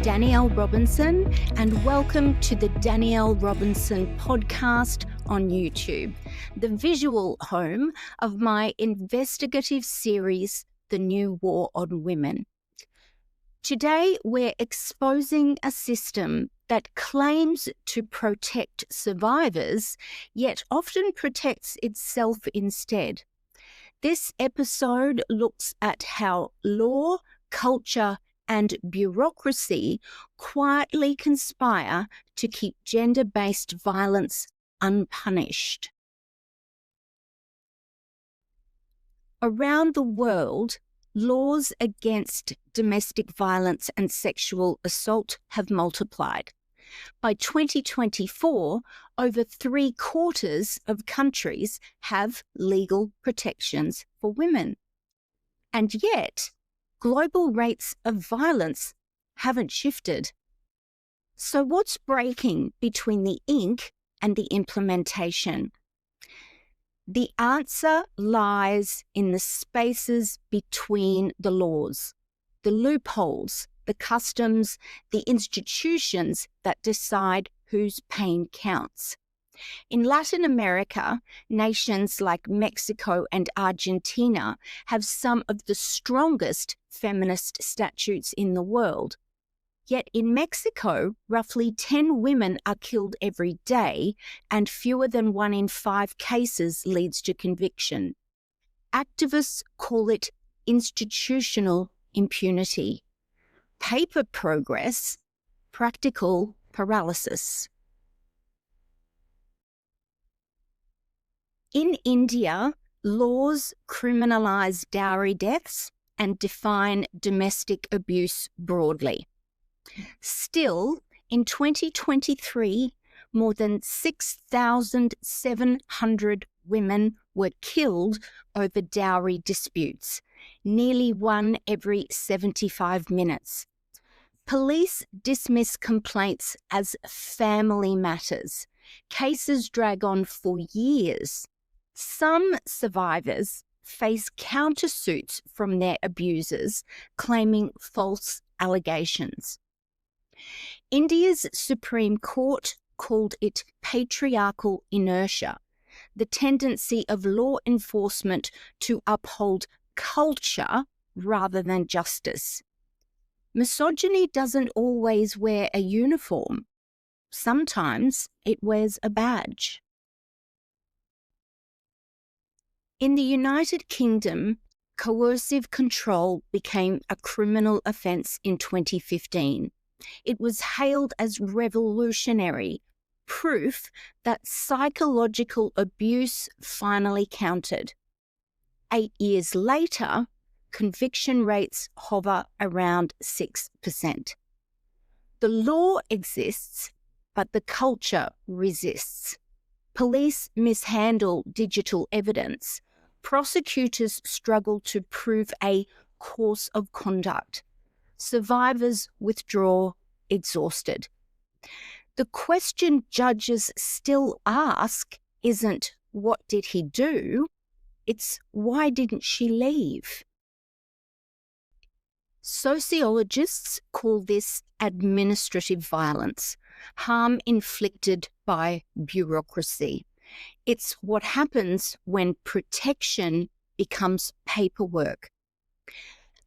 Danielle Robinson, and welcome to the Danielle Robinson podcast on YouTube, the visual home of my investigative series, The New War on Women. Today, we're exposing a system that claims to protect survivors, yet often protects itself instead. This episode looks at how law, culture, and bureaucracy quietly conspire to keep gender-based violence unpunished. Around the world, laws against domestic violence and sexual assault have multiplied. By 2024, over 3/4 of countries have legal protections for women. And yet, global rates of violence haven't shifted. So what's breaking between the ink and the implementation? The answer lies in the spaces between the laws, the loopholes, the customs, the institutions that decide whose pain counts. In Latin America, nations like Mexico and Argentina have some of the strongest feminist statutes in the world. Yet in Mexico, roughly 10 women are killed every day, and fewer than 1 in 5 cases leads to conviction. Activists call it institutional impunity. Paper progress, practical paralysis. In India, laws criminalize dowry deaths and define domestic abuse broadly. Still, in 2023, more than 6,700 women were killed over dowry disputes, nearly 1 every 75 minutes. Police dismiss complaints as family matters. Cases drag on for years. Some survivors face countersuits from their abusers, claiming false allegations. India's Supreme Court called it patriarchal inertia, the tendency of law enforcement to uphold culture rather than justice. Misogyny doesn't always wear a uniform. Sometimes it wears a badge. In the United Kingdom, coercive control became a criminal offence in 2015. It was hailed as revolutionary, proof that psychological abuse finally counted. 8 years later, conviction rates hover around 6%. The law exists, but the culture resists. Police mishandle digital evidence. Prosecutors struggle to prove a course of conduct. Survivors withdraw exhausted. The question judges still ask isn't, what did he do? It's, why didn't she leave? Sociologists call this administrative violence, harm inflicted by bureaucracy. It's what happens when protection becomes paperwork.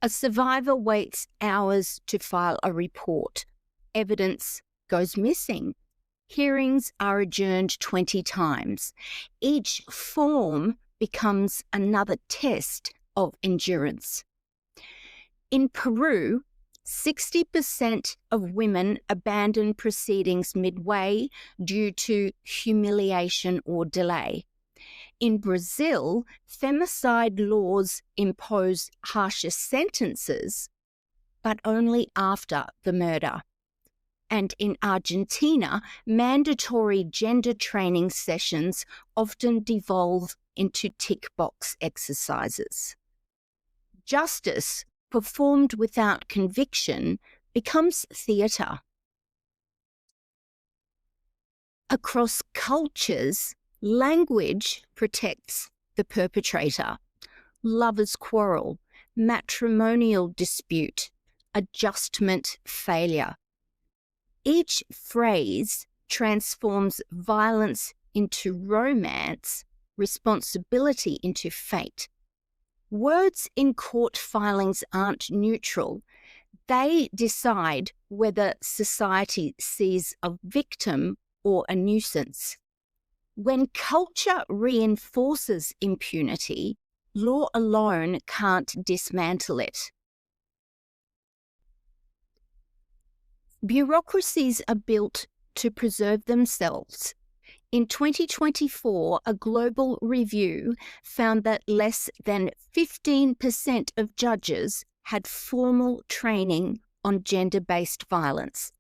A survivor waits hours to file a report. Evidence goes missing. Hearings are adjourned 20 times. Each form becomes another test of endurance. In Peru, 60% of women abandon proceedings midway due to humiliation or delay. In Brazil, femicide laws impose harsher sentences, but only after the murder. And in Argentina, mandatory gender training sessions often devolve into tick box exercises. Justice performed without conviction becomes theatre. Across cultures, language protects the perpetrator. Lovers quarrel, matrimonial dispute, adjustment failure. Each phrase transforms violence into romance, responsibility into fate. Words in court filings aren't neutral. They decide whether society sees a victim or a nuisance. When culture reinforces impunity, law alone can't dismantle it. Bureaucracies are built to preserve themselves. In 2024, a global review found that less than 15% of judges had formal training on gender-based violence.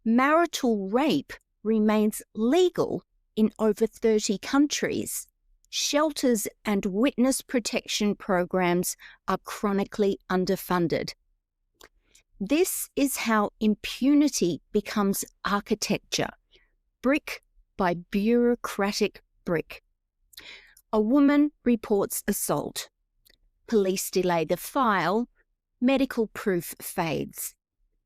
Marital rape remains legal in over 30 countries. Shelters and witness protection programs are chronically underfunded. This is how impunity becomes architecture, brick by bureaucratic brick. A woman reports assault. Police delay the file. Medical proof fades.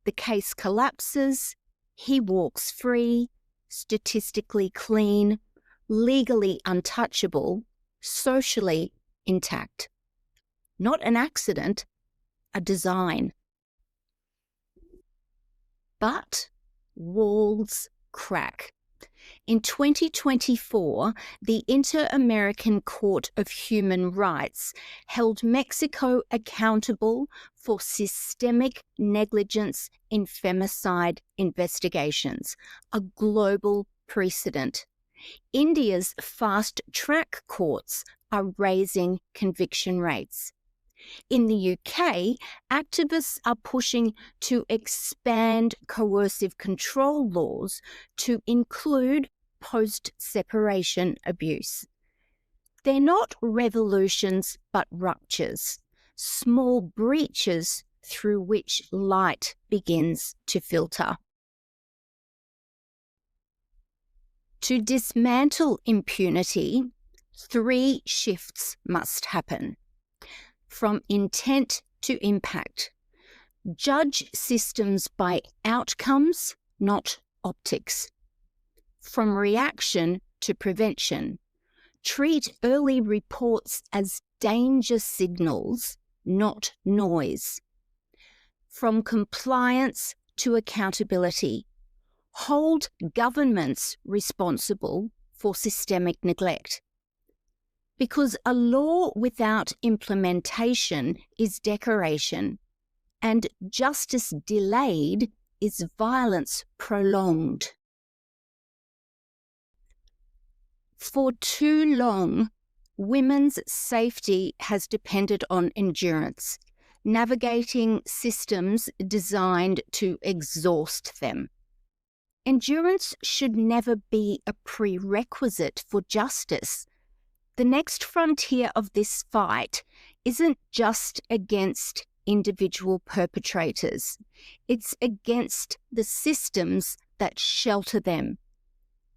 The case collapses. He walks free, statistically clean, legally untouchable, socially intact. Not an accident, a design. But walls crack. In 2024, the Inter-American Court of Human Rights held Mexico accountable for systemic negligence in femicide investigations, a global precedent. India's fast-track courts are raising conviction rates. In the UK, activists are pushing to expand coercive control laws to include post-separation abuse. They're not revolutions, but ruptures, small breaches through which light begins to filter. To dismantle impunity, 3 shifts must happen. From intent to impact. Judge systems by outcomes, not optics. From reaction to prevention. Treat early reports as danger signals, not noise. From compliance to accountability. Hold governments responsible for systemic neglect. Because a law without implementation is decoration, and justice delayed is violence prolonged. For too long, women's safety has depended on endurance, navigating systems designed to exhaust them. Endurance should never be a prerequisite for justice. The next frontier of this fight isn't just against individual perpetrators. It's against the systems that shelter them.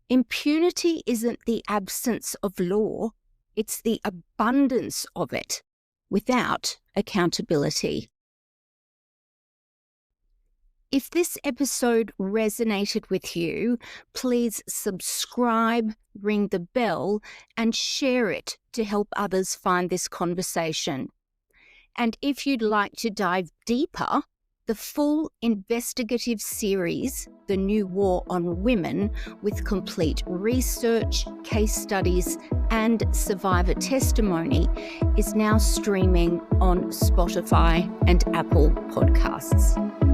Impunity isn't the absence of law, it's the abundance of it without accountability. If this episode resonated with you, please subscribe, ring the bell, and share it to help others find this conversation. And if you'd like to dive deeper, the full investigative series, The New War on Women, with complete research, case studies, and survivor testimony, is now streaming on Spotify and Apple Podcasts.